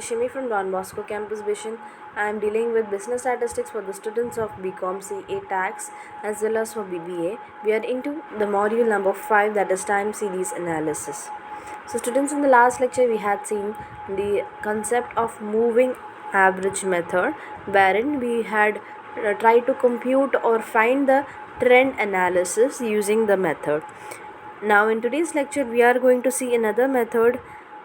Shimi from Don Bosco Campus Vision. I am dealing with business statistics for the students of BCom CA Tax as well as for BBA. We are into the module number 5, that is time series analysis. So students, in the last lecture we had seen the concept of moving average method, wherein we had tried to compute or find the trend analysis using the method. Now in today's lecture we are going to see another method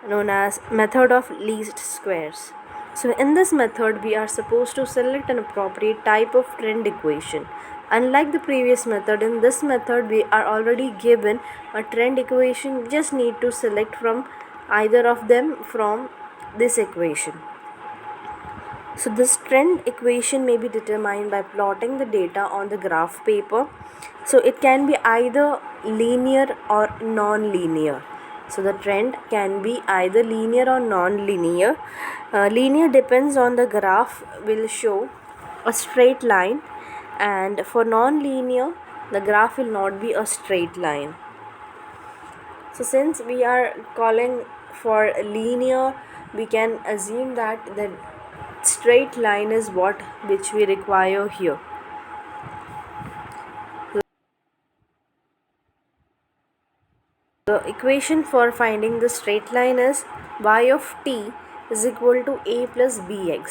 known as method of least squares. So in this method we are supposed to select an appropriate type of trend equation. Unlike the previous method, in this method we are already given a trend equation. We just need to select from either of them from this equation. So this trend equation may be determined by plotting the data on the graph paper. So it can be either linear or non-linear. So the trend can be either linear or non-linear. Linear depends on the graph will show a straight line, and for non-linear the graph will not be a straight line. So since we are calling for linear, we can assume that the straight line is which we require here. The equation for finding the straight line is y of t is equal to a plus bx.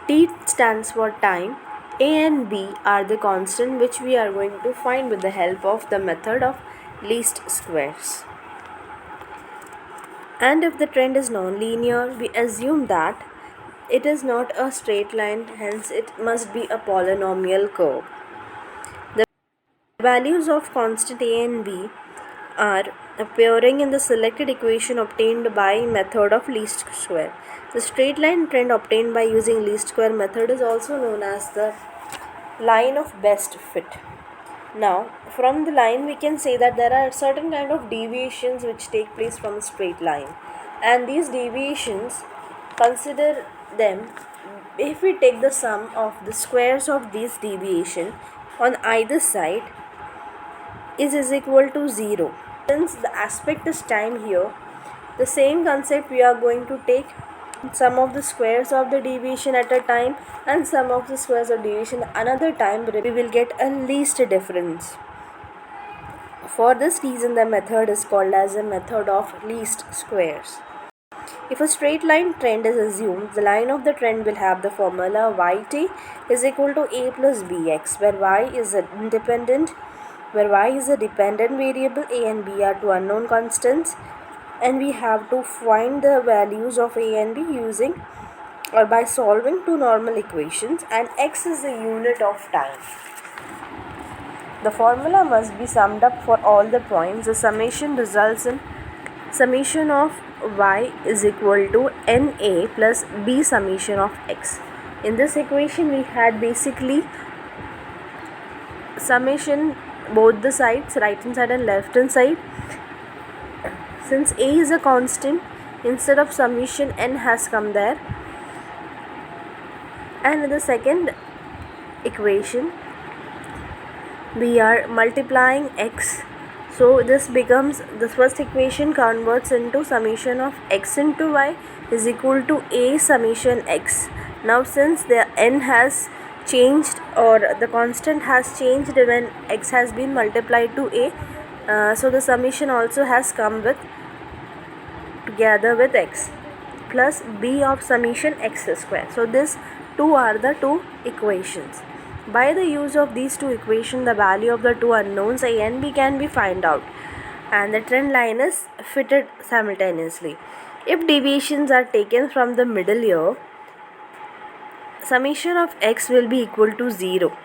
T stands for time. A and b are the constant which we are going to find with the help of the method of least squares. And if the trend is non-linear, we assume that it is not a straight line, hence it must be a polynomial curve. The values of constant a and b are appearing in the selected equation obtained by method of least square. The straight line trend obtained by using least square method is also known as the line of best fit. Now, from the line we can say that there are certain kind of deviations which take place from a straight line, and these deviations, consider them if we take the sum of the squares of these deviation on either side is equal to 0. Since the aspect is time here, the same concept we are going to take sum of the squares of the deviation at a time and sum of the squares of deviation another time, we will get a least difference. For this reason the method is called as a method of least squares. If a straight line trend is assumed, the line of the trend will have the formula yt is equal to a plus bx, where y is a dependent variable, a and b are two unknown constants, and we have to find the values of a and b using or by solving two normal equations, and x is the unit of time. The formula must be summed up for all the points. The summation results in summation of y is equal to na plus b summation of x. In this equation we had basically summation both the sides, right hand side and left hand side. Since a is a constant, instead of summation n has come there, and in the second equation we are multiplying x. So this becomes, the first equation converts into summation of x into y is equal to a summation x. Now since the n has changed or the constant has changed when x has been multiplied to a, so the summation also has come with together with x plus b of summation x square. So these two are the two equations. By the use of these two equations, the value of the two unknowns a and b can be found out, and the trend line is fitted simultaneously. If deviations are taken from the middle here, summation of x will be equal to 0,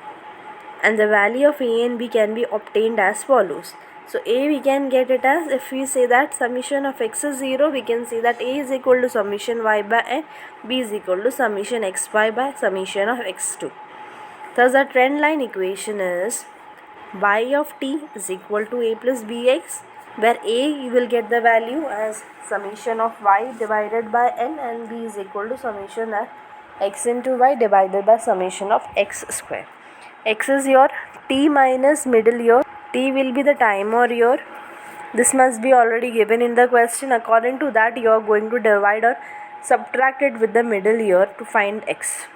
and the value of a and b can be obtained as follows. So a we can get it as, if we say that summation of x is 0, we can say that a is equal to summation y by n, b is equal to summation xy by summation of x2. Thus the trend line equation is y of t is equal to a plus bx, where a you will get the value as summation of y divided by n, and b is equal to summation of x into y divided by summation of x square. X is your t minus middle year, t will be the time or year, This must be already given in the question. According to that, you are going to divide or subtract it with the middle year to find x.